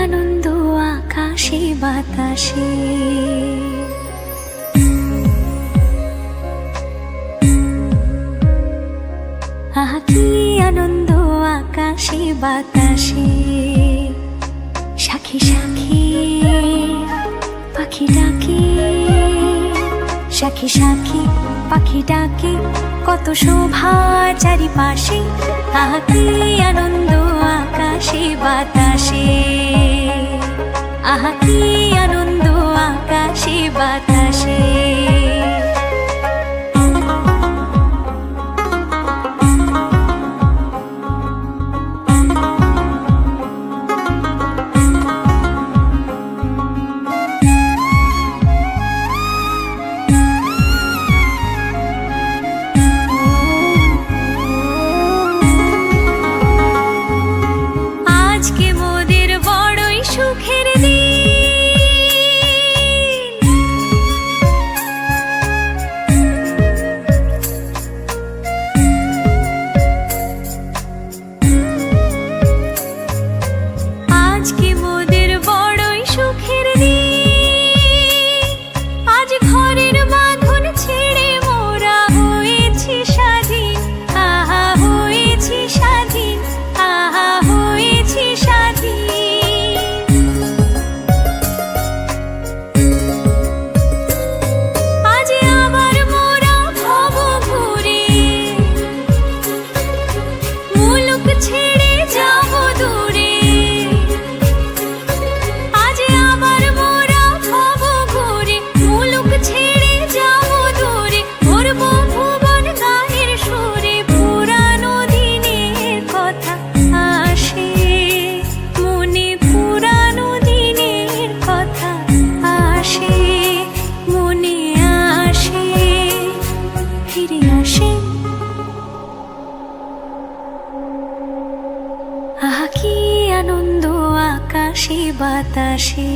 আনন্দ আকাশে বাতাসে। আহা কি আনন্দ আকাশে বাতাসে। সাক্ষী সাক্ষী পাখি ডাকে, সাক্ষী সাক্ষী পাখি ডাকে, কত শোভা চারিপাশে। আহা কি আনন্দ আকাশে বাতাসে। আহা কি আনন্দ আকাশে বাতাসে। আজকে মোদের বড়ই সুখের দিন, আজকে মোদের বড়ই সুখের দিন। আজ ঘরের বাঁধন ছেড়ে মোরা হয়েছি স্বাধীন। আহা হয়েছি স্বাধীন, আহা হয়েছি স্বাধীন। আজ আবার মোরা ভব ঘুরে মুলুক ছেড়ে যাব দূরে। আজ আবার মোরা ভব ঘুরে মুলুক ছেড়ে যাব দূরে। ভরবো ভুবন গানের সুরে, পুরানো দিনের কথা আসে মনে, পুরানো দিনের কথা আসে মনে, আসে ফিরে আসে। আহা কি আনন্দ আকাশে বাতাসে।